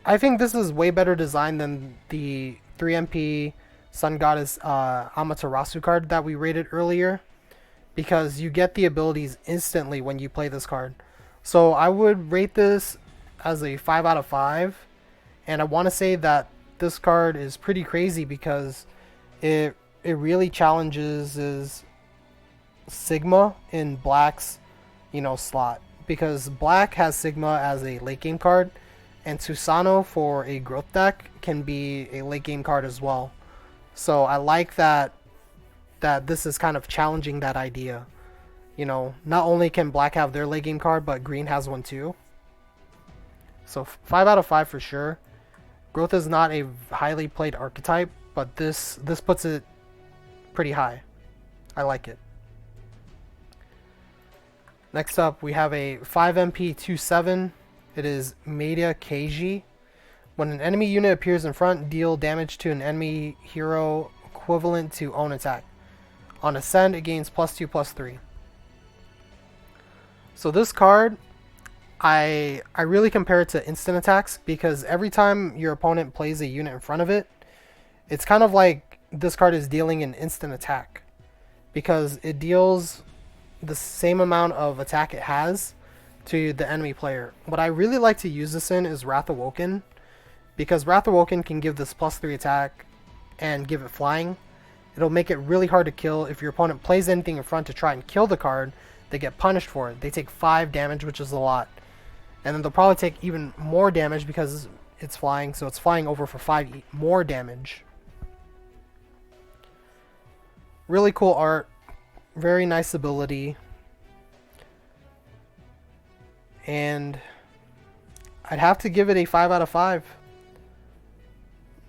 [SPEAKER 1] I think this is way better designed than the 3 MP Sun Goddess Amaterasu card that we rated earlier, because you get the abilities instantly when you play this card. So I would rate this as a 5 out of 5, and I want to say that this card is pretty crazy because it really challenges Sigma in Black's, you know, slot, because Black has Sigma as a late game card, and Susano for a growth deck can be a late game card as well. So I like that this is kind of challenging that idea. You know, not only can Black have their late game card, but Green has one too. So 5 out of 5 for sure. Growth is not a highly played archetype, but this puts it pretty high. I like it. Next up, we have a 5 MP 2/7. It is Media Keiji. When an enemy unit appears in front, deal damage to an enemy hero equivalent to own attack. On ascend, it gains +2/+3. So this card, I really compare it to instant attacks, because every time your opponent plays a unit in front of it, it's kind of like this card is dealing an instant attack, because it deals the same amount of attack it has to the enemy player. What I really like to use this in is Wrath Awoken, because Wrath Awoken can give this +3 attack and give it flying. It'll make it really hard to kill. If your opponent plays anything in front to try and kill the card, they get punished for it. They take 5 damage, which is a lot. And then they'll probably take even more damage because it's flying, so it's flying over for 5 more damage. Really cool art. Very nice ability. And I'd have to give it a 5 out of 5.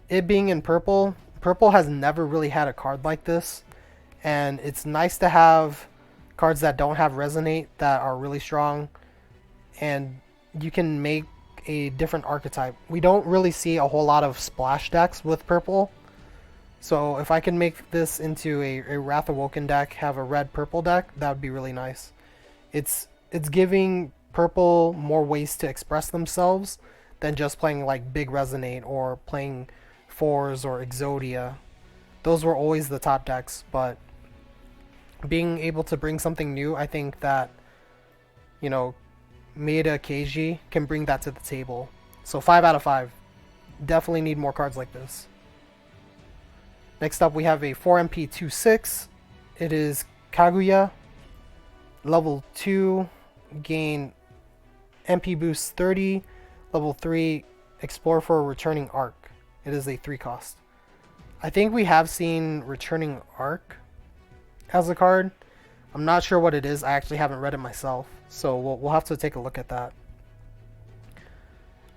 [SPEAKER 1] It being in purple, purple has never really had a card like this. And it's nice to have cards that don't have resonate that are really strong. And you can make a different archetype. We don't really see a whole lot of splash decks with purple. So if I can make this into a Wrath Awoken deck, have a red-purple deck, that would be really nice. It's giving purple more ways to express themselves than just playing like big resonate or playing 4s or Exodia. Those were always the top decks, but being able to bring something new, I think that, you know, Media Keiji can bring that to the table. So 5 out of 5. Definitely need more cards like this. Next up, we have a 4 MP 2/6. It is Kaguya. Level 2, gain MP boost 30. Level 3, explore for a returning arc. It is a 3 cost. I think we have seen returning arc as a card. I'm not sure what it is. I actually haven't read it myself, so we'll have to take a look at that.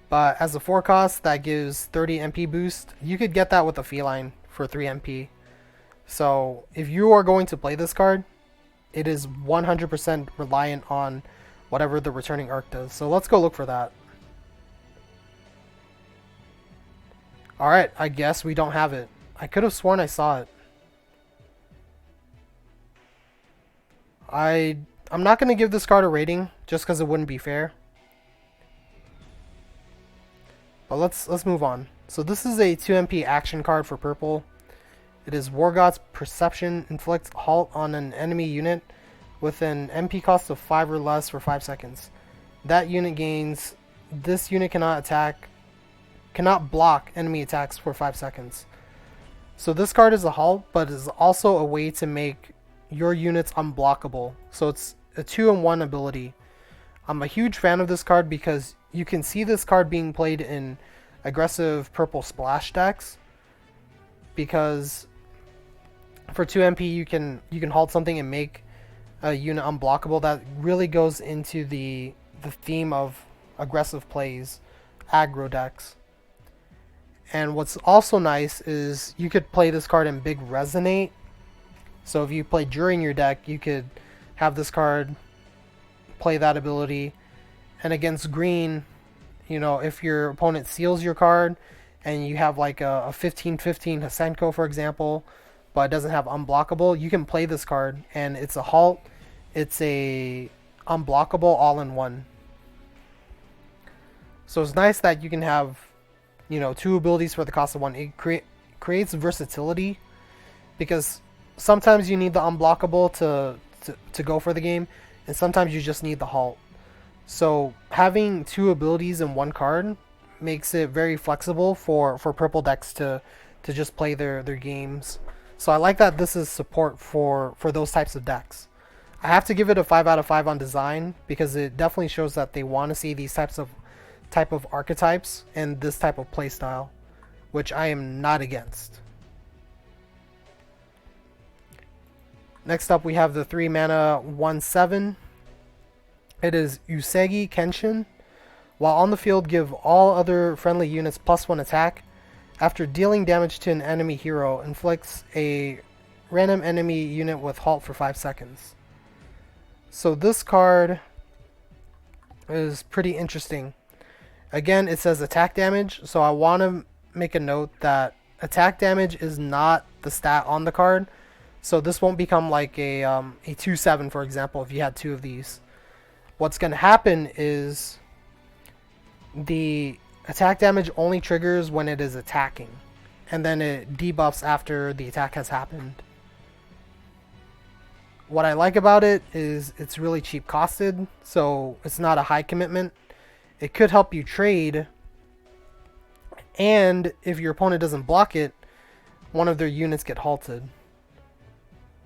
[SPEAKER 1] But as a 4 cost, that gives 30 MP boost. You could get that with a feline for 3 MP. So if you are going to play this card, it is 100% reliant on whatever the returning arc does. So let's go look for that. Alright, I guess we don't have it. I could have sworn I saw it. I'm not going to give this card a rating just because it wouldn't be fair. But let's move on. So this is a 2 MP action card for purple. It is War God's Perception, inflicts halt on an enemy unit with an MP cost of 5 or less for 5 seconds. That unit gains, this unit cannot block enemy attacks for 5 seconds. So this card is a halt, but is also a way to make your units unblockable. So it's a 2-in-1 ability. I'm a huge fan of this card because you can see this card being played in aggressive purple splash decks, because for 2 MP you can halt something and make a unit unblockable. That really goes into the theme of aggressive plays, aggro decks. And what's also nice is you could play this card in big resonate. So if you play during your deck, you could have this card play that ability. And against green, you know, if your opponent seals your card and you have like a 15-15 Hasenko, for example, but it doesn't have unblockable, you can play this card and it's a halt. It's a unblockable all-in-one. So it's nice that you can have, you know, 2 abilities for the cost of 1. It creates versatility, because sometimes you need the unblockable to go for the game, and sometimes you just need the halt. So having 2 abilities in 1 card makes it very flexible for purple decks to just play their games. So I like that this is support for those types of decks. I have to give it a 5 out of 5 on design, because it definitely shows that they want to see these type of archetypes and this type of playstyle, which I am not against. Next up we have the 3 mana 1/7. It is Usagi Kenshin. While on the field, give all other friendly units +1 attack. After dealing damage to an enemy hero, inflicts a random enemy unit with halt for 5 seconds. So this card is pretty interesting. Again, it says attack damage, so I want to make a note that attack damage is not the stat on the card. So this won't become like a 2/7, for example, if you had 2 of these. What's going to happen is the attack damage only triggers when it is attacking, and then it debuffs after the attack has happened. What I like about it is it's really cheap costed, so it's not a high commitment. It could help you trade, and if your opponent doesn't block it, one of their units get halted.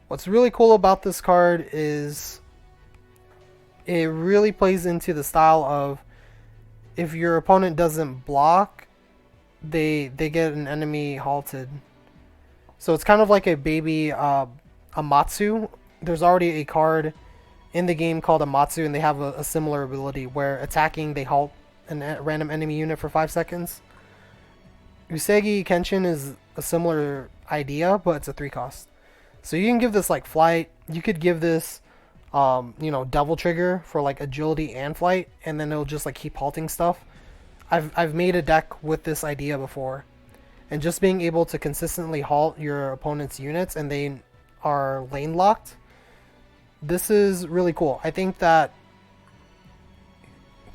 [SPEAKER 1] What's really cool about this card is it really plays into the style of, if your opponent doesn't block, they get an enemy halted. So it's kind of like a baby Amatsu. There's already a card in the game called Amatsu, and they have a similar ability where attacking they halt a random enemy unit for 5 seconds. Usagi Kenshin is a similar idea, but it's a 3 cost. So you can give this like flight. You could give this double trigger for like agility and flight, and then it'll just like keep halting stuff. I've made a deck with this idea before, and just being able to consistently halt your opponent's units and they are lane locked, this is really cool. I think that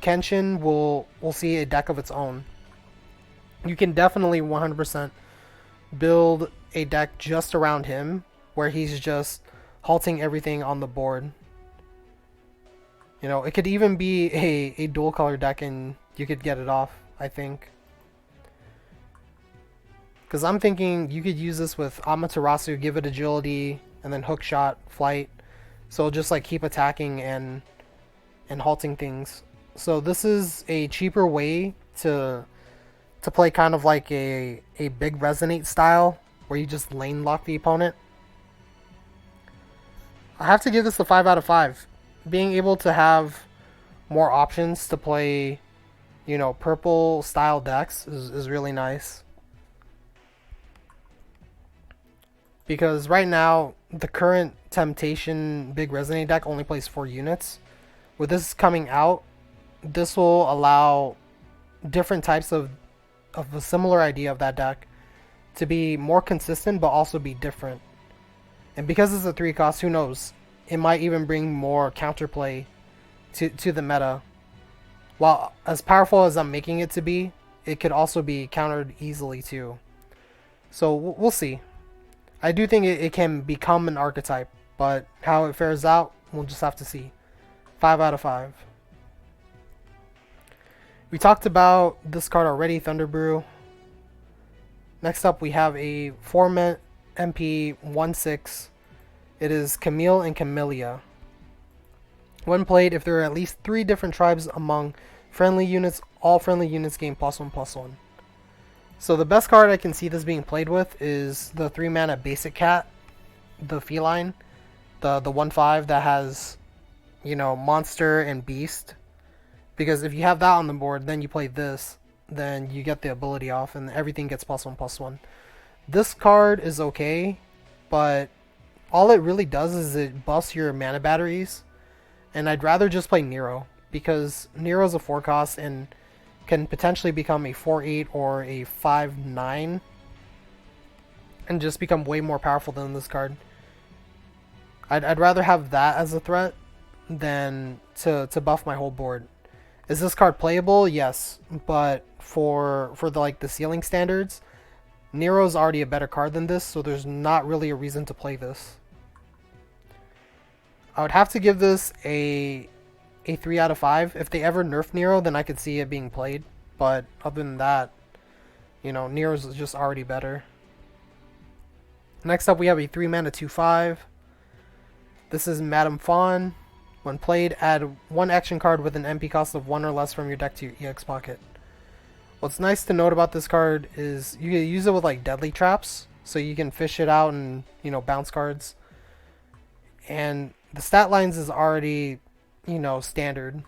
[SPEAKER 1] Kenshin will see a deck of its own. You can definitely 100% build a deck just around him, where he's just halting everything on the board. You know, it could even be a dual color deck and you could get it off, I think. Because I'm thinking you could use this with Amaterasu, give it agility, and then hook shot, flight. So it'll just like keep attacking and halting things. So this is a cheaper way to play kind of like a big resonate style, where you just lane lock the opponent. I have to give this a 5 out of 5. Being able to have more options to play, purple style decks is really nice. Because right now, the current Temptation Big Resonate deck only plays 4 units. With this coming out, this will allow different types of of a similar idea of that deck to be more consistent but also be different. And because it's a 3 cost, who knows? It might even bring more counterplay to the meta. While as powerful as I'm making it to be, it could also be countered easily too. So we'll see. I do think it can become an archetype, but how it fares out, we'll just have to see. 5 out of 5. We talked about this card already, Thunder Brew. Next up, we have a 4 MP 1/6. It is Camille and Camilia. When played, if there are at least 3 different tribes among friendly units, all friendly units gain +1/+1. So the best card I can see this being played with is the 3 mana basic cat, the feline, the 1/5 that has, you know, monster and beast. Because if you have that on the board, then you play this, then you get the ability off and everything gets +1/+1. This card is okay, but all it really does is it buffs your mana batteries. And I'd rather just play Nero, because Nero's a 4 cost and can potentially become a 4/8 or a 5/9 and just become way more powerful than this card. I'd rather have that as a threat than to buff my whole board. Is this card playable? Yes, but for the ceiling standards, Nero's already a better card than this, so there's not really a reason to play this. I would have to give this a 3 out of 5. If they ever nerf Nero, then I could see it being played, but other than that, you know, Nero's just already better. Next up, we have a 3 mana 2/5. This is Madame Fawn. When played, add 1 action card with an MP cost of 1 or less from your deck to your EX pocket. What's nice to note about this card is you can use it with like deadly traps, so you can fish it out and, you know, bounce cards. And the stat lines is already, you know, standard.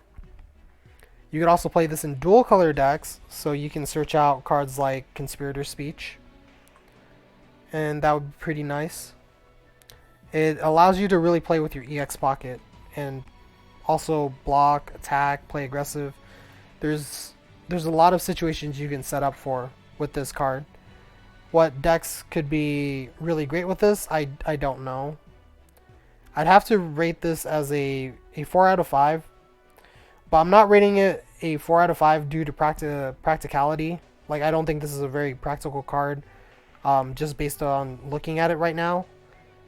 [SPEAKER 1] You could also play this in dual color decks, so you can search out cards like Conspirator Speech, and that would be pretty nice. It allows you to really play with your EX pocket and also block, attack, play aggressive. There's a lot of situations you can set up for with this card. What decks could be really great with this, I don't know. I'd have to rate this as a 4 out of 5, but I'm not rating it a 4 out of 5 due to practicality. Like, I don't think this is a very practical card, just based on looking at it right now.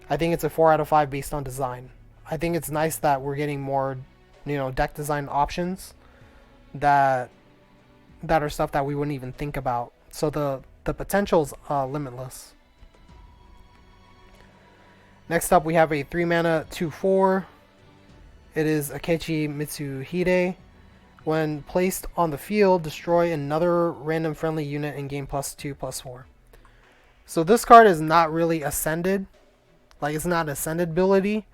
[SPEAKER 1] I think it's a 4 out of 5 based on design. I think it's nice that we're getting more, you know, deck design options that are stuff that we wouldn't even think about. So the potential's limitless. Next up, we have a 3 mana 2/4. It is Akechi Mitsuhide. When placed on the field, destroy another random friendly unit and gain +2/+4. So this card is not really ascended. Like, it's not ascended ability,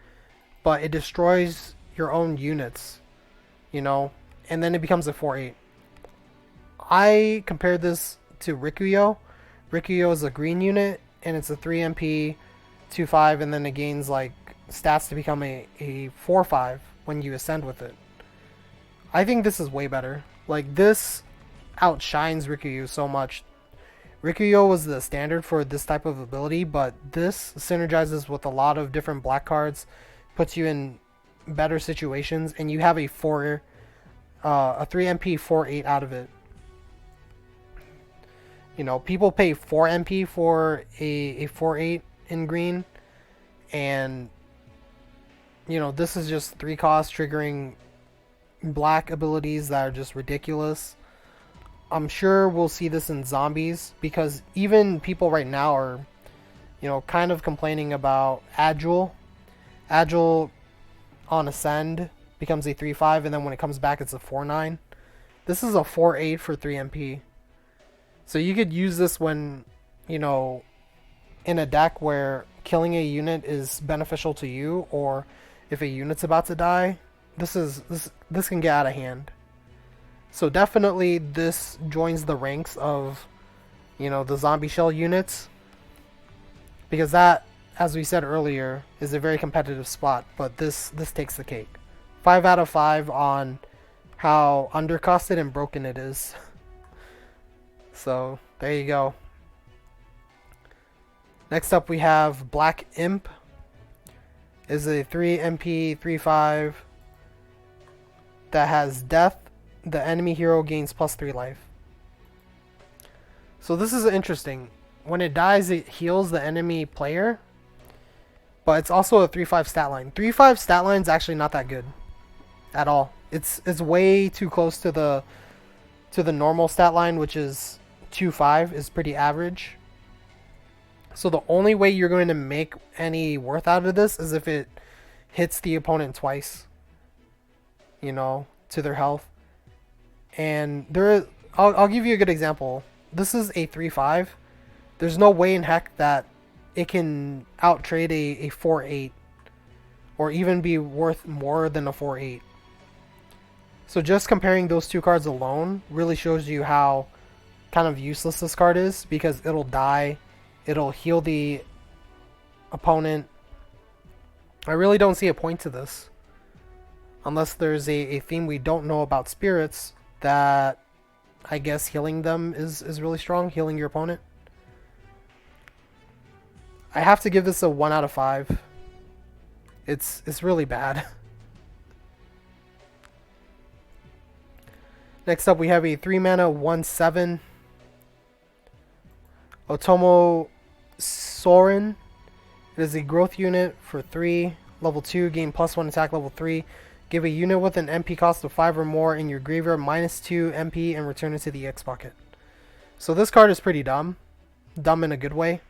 [SPEAKER 1] but it destroys your own units, you know, and then it becomes a 4/8. I compared this to Rikuyo. Rikuyo is a green unit, and it's a 3 MP 2/5, and then it gains like stats to become a 4/5 when you ascend with it. I think this is way better. Like, this outshines Rikuyo so much. Rikuyo was the standard for this type of ability, but this synergizes with a lot of different black cards, puts you in better situations, and you have a 3 MP 4/8 out of it. You know, people pay 4 MP for a 4/8 in green, and, you know, this is just 3 cost triggering black abilities that are just ridiculous. I'm sure we'll see this in zombies, because even people right now are, you know, kind of complaining about Agile. Agile on Ascend becomes a 3/5, and then when it comes back it's a 4/9. This is a 4/8 for 3 MP. So you could use this when, you know, in a deck where killing a unit is beneficial to you, or if a unit's about to die. This can get out of hand. So definitely this joins the ranks of, you know, the zombie shell units, because that, as we said earlier, is a very competitive spot, but this takes the cake. 5 out of 5 on how undercosted and broken it is. So there you go. Next up we have Black Imp. Is a 3 MP 3/5 that has death. The enemy hero gains +3 life. So this is interesting. When it dies, it heals the enemy player, but it's also a 3/5 stat line. 3/5 stat line is actually not that good at all. It's way too close to the normal stat line, which is 2/5, is pretty average. So the only way you're going to make any worth out of this is if it hits the opponent twice, you know, to their health. And I'll give you a good example. This is a 3/5. There's no way in heck that it can outtrade a 4/8 or even be worth more than a 4/8. So just comparing those two cards alone really shows you how kind of useless this card is, because it'll die, it'll heal the opponent. I really don't see a point to this. Unless there's a theme we don't know about spirits that I guess healing them is really strong, healing your opponent. I have to give this a 1 out of 5. It's really bad. Next up we have a 3 mana 1/7 Otomo Soarin. It is a growth unit for 3, level 2, gain +1 attack, level 3. Give a unit with an MP cost of 5 or more in your graveyard -2 MP and return it to the X bucket. So this card is pretty dumb. Dumb in a good way.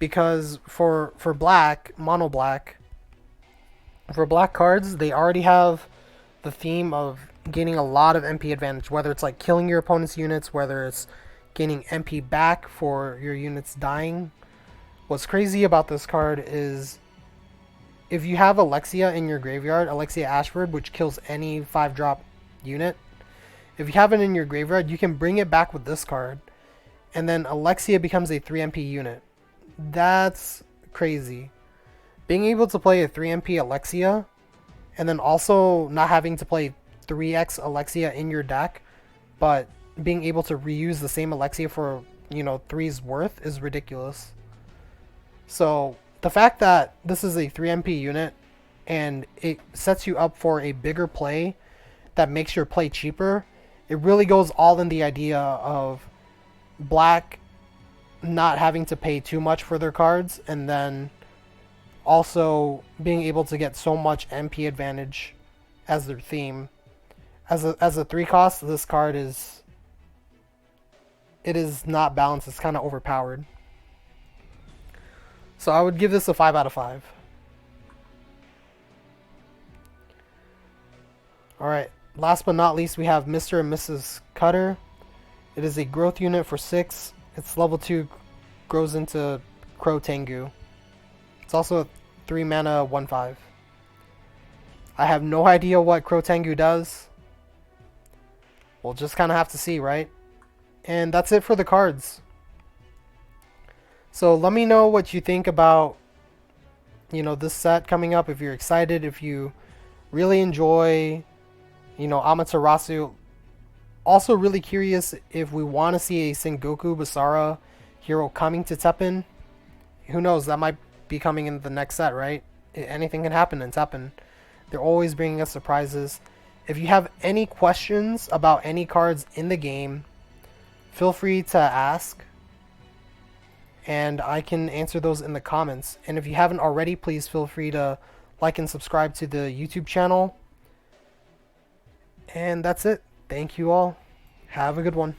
[SPEAKER 1] Because for black, mono black, for black cards, they already have the theme of gaining a lot of MP advantage, whether it's like killing your opponent's units, whether it's gaining MP back for your units dying. What's crazy about this card is if you have Alexia in your graveyard, Alexia Ashford, which kills any 5-drop unit, if you have it in your graveyard, you can bring it back with this card, and then Alexia becomes a 3 MP unit. That's crazy. Being able to play a 3 MP Alexia, and then also not having to play 3x Alexia in your deck, but being able to reuse the same Alexia for, 3's worth is ridiculous. So the fact that this is a 3 MP unit and it sets you up for a bigger play that makes your play cheaper, it really goes all in the idea of black not having to pay too much for their cards, and then also being able to get so much MP advantage as their theme. As a 3 cost, this card is not balanced. It's kind of overpowered. So I would give this a 5 out of 5. Alright, last but not least, we have Mr. and Mrs. Cutter. It is a growth unit for 6. It's level 2, grows into Crow Tengu. It's also a 3 mana 1/5. I have no idea what Crow Tengu does. We'll just kind of have to see, right? And that's it for the cards. So let me know what you think about, this set coming up. If you're excited, if you really enjoy, Amaterasu. Also really curious if we want to see a Sengoku Basara hero coming to TEPPEN. Who knows, that might be coming in the next set, right? Anything can happen in TEPPEN. They're always bringing us surprises. If you have any questions about any cards in the game, feel free to ask, and I can answer those in the comments. And if you haven't already, please feel free to like and subscribe to the YouTube channel. And that's it. Thank you all. Have a good one.